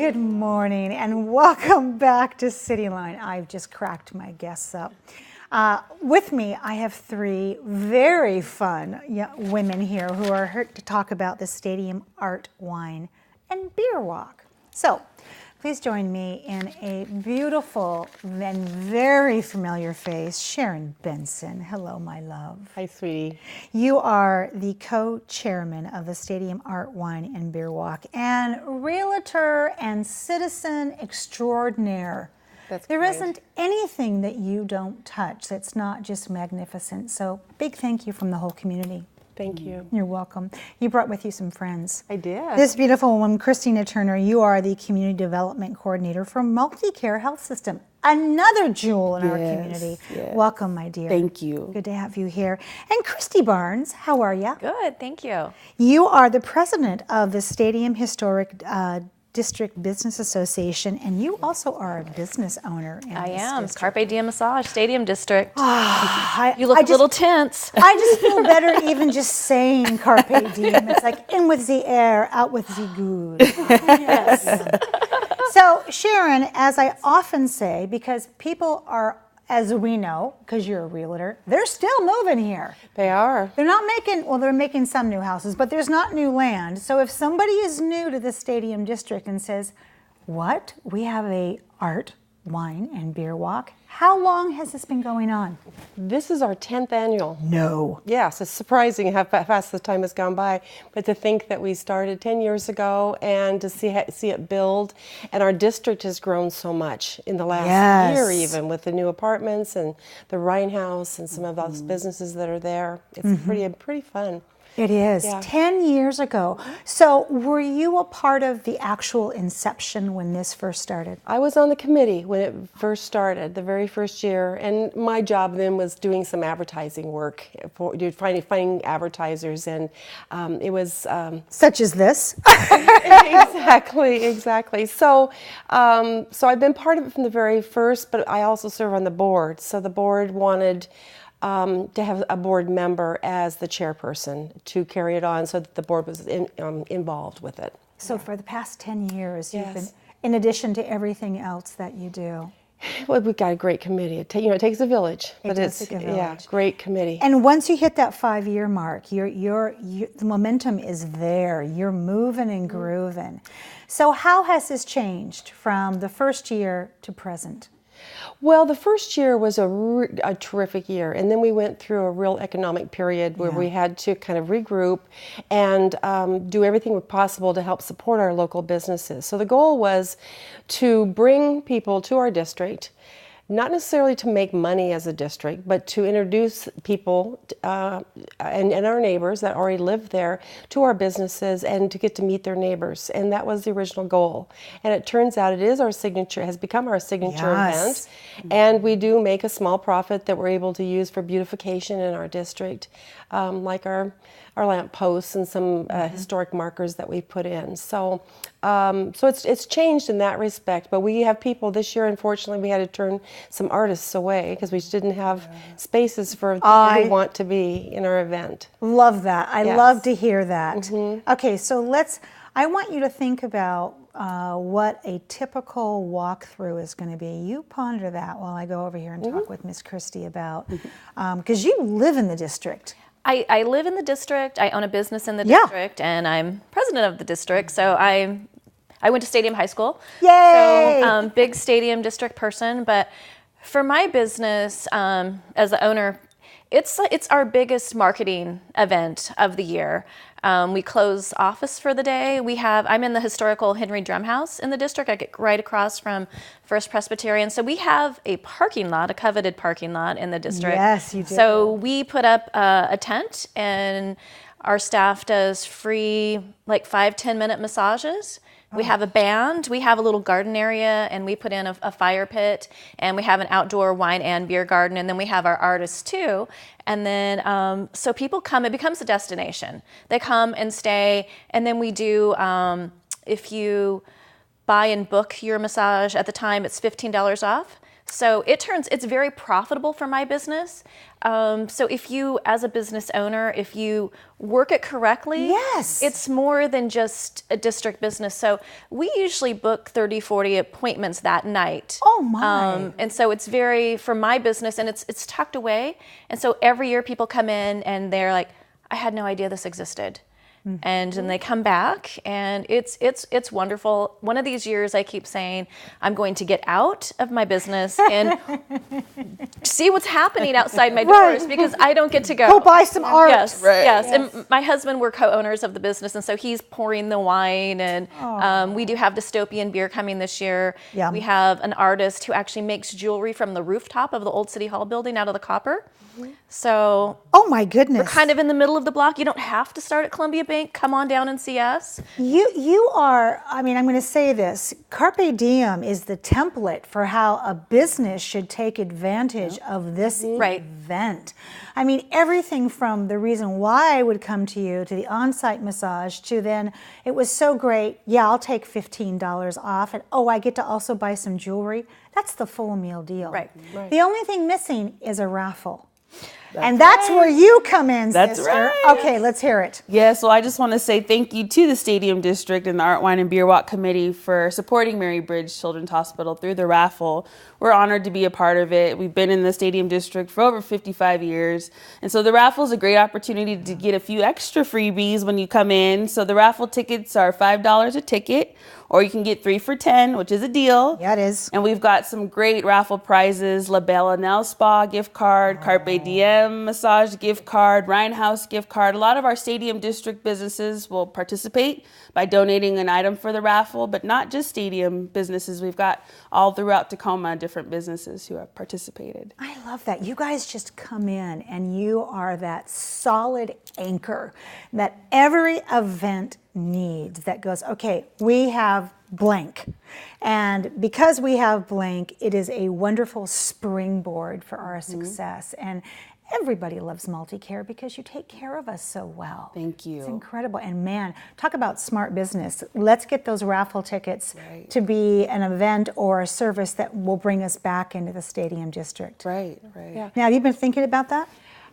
Good morning and welcome back to CityLine. I've just cracked my guests up. With me, I have three very fun women here who are here to talk about the Stadium Art, Wine, and Beer Walk. So please join me in a beautiful and very familiar face, Sharon Bensen. Hello, my love. Hi, sweetie. You are the co-chairman of the Stadium Art, Wine, and Beer Walk and realtor and citizen extraordinaire. There isn't anything that you don't touch that's not just magnificent. So big thank you from the whole community. Thank you. You're welcome. You brought with you some friends. I did. This beautiful woman, Christina Turner, you are the Community Development Coordinator for MultiCare Health System. Another jewel in our community. Yes. Welcome, my dear. Thank you. Good to have you here. And Christy Barnes, how are you? Good, thank you. You are the president of the Stadium Historic District Business Association, and you also are a business owner in I this am. district. Carpe Diem Massage, Stadium District. I You look a little tense. I just feel better even just saying Carpe Diem. It's like in with the air, out with the good. Yes. So Sharon, as I often say, because people are, as we know, because you're a realtor, they're still moving here. They are. They're not making, well, they're making some new houses, but there's not new land. So if somebody is new to the Stadium District and says, what? We have a art, wine, and beer walk. How long has this been going on? This is our 10th annual. No. Yes, it's surprising how fast the time has gone by. But to think that we started 10 years ago and to see it build, and our district has grown so much in the last year, even with the new apartments and the Rhine House and some of those businesses that are there. It's pretty fun. It is. Yeah. 10 years ago. So were you a part of the actual inception when this first started? I was on the committee when it first started, the very first year, and my job then was doing some advertising work, for finding advertisers, and it was... Such as this? Exactly. So I've been part of it from the very first, but I also serve on the board. So the board wanted to have a board member as the chairperson to carry it on, so that the board was involved with it. So for the past 10 years, you've been, Yes. in addition to everything else that you do. Well, we've got a great committee. It takes a village, It does take a village. Great committee. And once you hit that 5-year mark, the momentum is there. You're moving and grooving. So how has this changed from the first year to present? Well, the first year was a terrific year, and then we went through a real economic period where we had to kind of regroup and do everything possible to help support our local businesses. So the goal was to bring people to our district, not necessarily to make money as a district, but to introduce people and our neighbors that already live there to our businesses and to get to meet their neighbors. And that was the original goal. And it turns out it is our signature, has become our signature event. And we do make a small profit that we're able to use for beautification in our district, like our lamp posts and some historic markers that we put in. So it's changed in that respect. But we have people this year, unfortunately, we had to turn some artists away because we didn't have spaces for people who want to be in our event. Love that. I love to hear that. Okay, so I want you to think about what a typical walkthrough is going to be. You ponder that while I go over here and talk with Miss Christy about, because you live in the district. I live in the district, I own a business in the district, and I'm president of the district, so I went to Stadium High School. Yay! So big Stadium District person, but for my business as the owner, it's our biggest marketing event of the year. We close office for the day. I'm in the historical Henry Drum House in the district. I get right across from First Presbyterian. So we have a parking lot, a coveted parking lot in the district. Yes, you do. So we put up a tent, and our staff does free, like 5-10 minute massages. We have a band, we have a little garden area, and we put in a fire pit, and we have an outdoor wine and beer garden, and then we have our artists too. And then, so people come, it becomes a destination. They come and stay, and then we do, if you buy and book your massage at the time, it's $15 off. So it's very profitable for my business. So if you, as a business owner, if you work it correctly, Yes. it's more than just a district business. So we usually book 30, 40 appointments that night. Oh, my. And so it's very, for my business, and it's tucked away. And so every year people come in and they're like, I had no idea this existed. And then they come back, and it's wonderful. One of these years, I keep saying I'm going to get out of my business and see what's happening outside my doors, because I don't get to Go buy some art. Yes, yes. And my husband, we're co-owners of the business, and so he's pouring the wine. And we do have dystopian beer coming this year. Yum. We have an artist who actually makes jewelry from the rooftop of the old City Hall building out of the copper. So Oh my goodness. we're kind of in the middle of the block. You don't have to start at Columbia Bank. Come on down and see us. You are, I mean, I'm going to say this, Carpe Diem is the template for how a business should take advantage of this event. I mean, everything from the reason why I would come to you, to the on-site massage, to then it was so great, yeah, I'll take $15 off, and oh, I get to also buy some jewelry. That's the full meal deal. Right. The only thing missing is a raffle. That's where you come in, That's sister. right. Okay, let's hear it. Yeah, so I just want to say thank you to the Stadium District and the Art, Wine, and Beer Walk Committee for supporting Mary Bridge Children's Hospital through the raffle. We're honored to be a part of it. We've been in the Stadium District for over 55 years. And so the raffle is a great opportunity to get a few extra freebies when you come in. So the raffle tickets are $5 a ticket, or you can get 3 for $10, which is a deal. Yeah, it is. And we've got some great raffle prizes: La Bella Nail Spa gift card, Carpe Diem massage gift card, Ryan House gift card. A lot of our Stadium District businesses will participate by donating an item for the raffle, but not just Stadium businesses. We've got all throughout Tacoma different businesses who have participated. I love that. You guys just come in and you are that solid anchor that every event needs, that goes, okay, we have blank. And because we have blank, it is a wonderful springboard for our success. And everybody loves MultiCare because you take care of us so well. Thank you. It's incredible. And man, talk about smart business. Let's get those raffle tickets to be an event or a service that will bring us back into the Stadium District. Right. Yeah. Now, have you been thinking about that?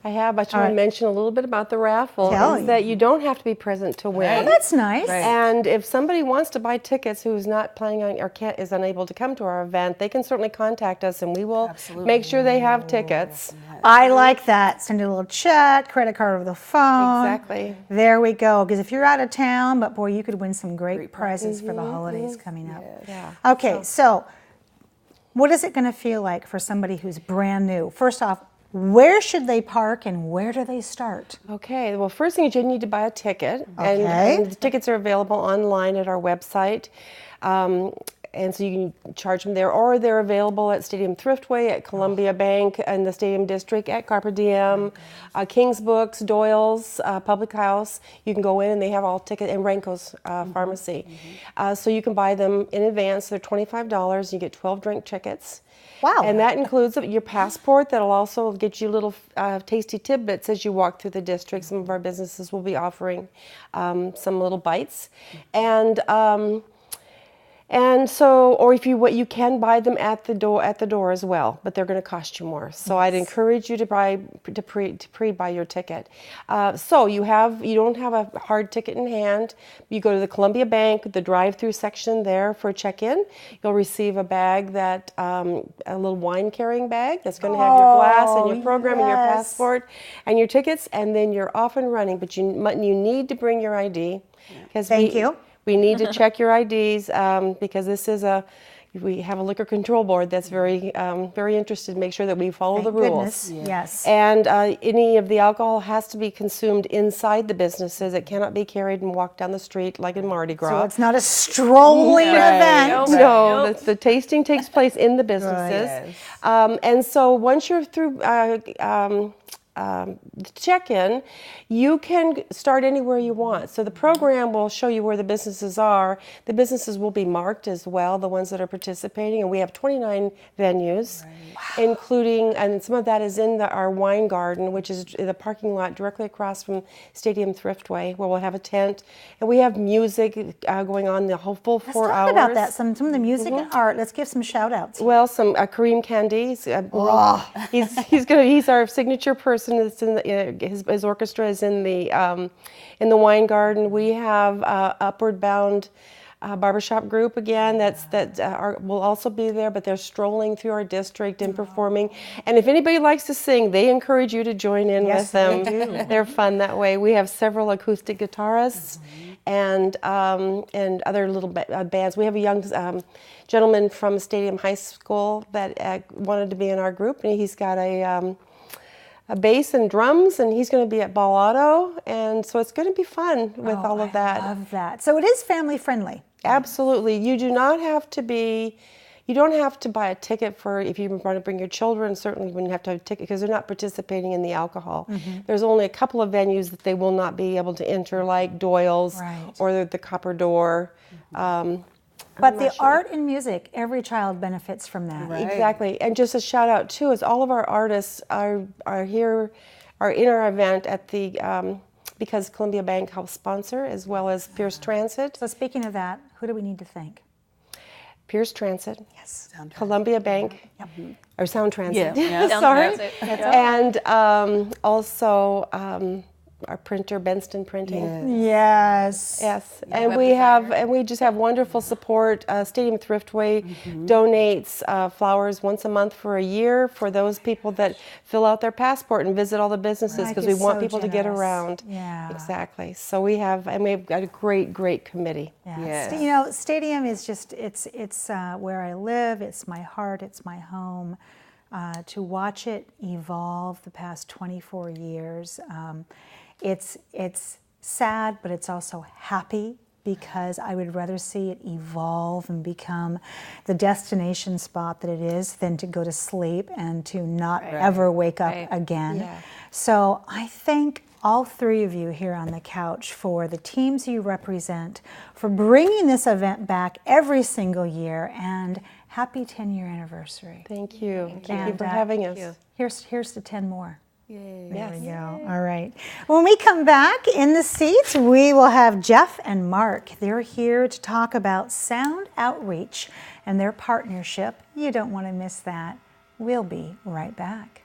I have. I just want to mention a little bit about the raffle. Tell Is me. that you don't have to be present to win. Oh, that's nice. And if somebody wants to buy tickets who's not planning on or can't, is unable to come to our event, they can certainly contact us, and we will make sure they have tickets. I like that. Send a little check, credit card over the phone. Exactly. There we go. Because if you're out of town, but boy, you could win some great prizes for the holidays coming up. Yeah. Okay, so what is it going to feel like for somebody who's brand new? First off, where should they park and where do they start? Okay, well, first thing is you need to buy a ticket. Okay. And the tickets are available online at our website. And so you can charge them there, or they're available at Stadium Thriftway, at Columbia Bank, and the Stadium District, at Carpe Diem, King's Books, Doyle's, Public House. You can go in and they have all tickets, and Ranko's Pharmacy. So you can buy them in advance. They're $25. You get 12 drink tickets. Wow. And that includes your passport. That'll also get you little tasty tidbits as you walk through the district. Some of our businesses will be offering some little bites. And so, or if you can buy them at the door as well, but they're going to cost you more. So I'd encourage you to pre-buy your ticket. So you don't have a hard ticket in hand. You go to the Columbia Bank, the drive-through section there for check-in. You'll receive a bag a little wine carrying bag that's going to have your glass and your program and your passport and your tickets, and then you're off and running. But you need to bring your ID. Thank you. We need to check your IDs because we have a liquor control board that's very interested to make sure that we follow the rules. Goodness. Yes. And any of the alcohol has to be consumed inside the businesses. It cannot be carried and walked down the street like in Mardi Gras. So it's not a strolling event. No, the tasting takes place in the businesses. And so once you're through check-in, you can start anywhere you want. So the program will show you where the businesses are. The businesses will be marked as well, the ones that are participating, and we have 29 venues, including, and some of that is in our wine garden, which is the parking lot directly across from Stadium Thriftway, where we'll have a tent, and we have music going on the whole full 4 hours. Let's talk about that. Some of the music and art. Let's give some shout-outs. Well, some Kareem Candies. He's our signature person. It's in his orchestra is in the wine garden. We have Upward Bound barbershop group again. Will also be there, but they're strolling through our district and performing. And if anybody likes to sing, they encourage you to join in with them. They're fun that way. We have several acoustic guitarists and other little bands. We have a young gentleman from Stadium High School that wanted to be in our group, and he's got a bass and drums, and he's going to be at Ball Auto, and so it's going to be fun with all of that. I love that. So it is family friendly. Absolutely. You don't have to buy a ticket for if you want to bring your children. Certainly you wouldn't have to have a ticket because they're not participating in the alcohol. There's only a couple of venues that they will not be able to enter, like Doyle's or the Copper Door. But the art and music, every child benefits from that. Exactly. And just a shout out too is all of our artists are in our event at the because Columbia Bank helps sponsor, as well as Pierce Transit. So speaking of that, who do we need to thank? Pierce Transit, yes, Columbia Bank, or Sound Transit. Sorry. And also our printer, Bensen Printing. Yes. And we just have wonderful support. Stadium Thriftway donates flowers once a month for a year for those people that fill out their passport and visit all the businesses, because we want people to get around. Exactly. So we've got a great committee. You know, Stadium is just it's where I live. It's my heart. It's my home. To watch it evolve the past 24 years. It's sad, but it's also happy, because I would rather see it evolve and become the destination spot that it is than to go to sleep and to not ever wake up again. So I thank all three of you here on the couch for the teams you represent, for bringing this event back every single year, and happy 10-year anniversary. Thank you. Thank you for having us. Here's to 10 more. Yay. There we go. All right. When we come back in the seats, we will have Jeff and Mark. They're here to talk about sound outreach and their partnership. You don't want to miss that. We'll be right back.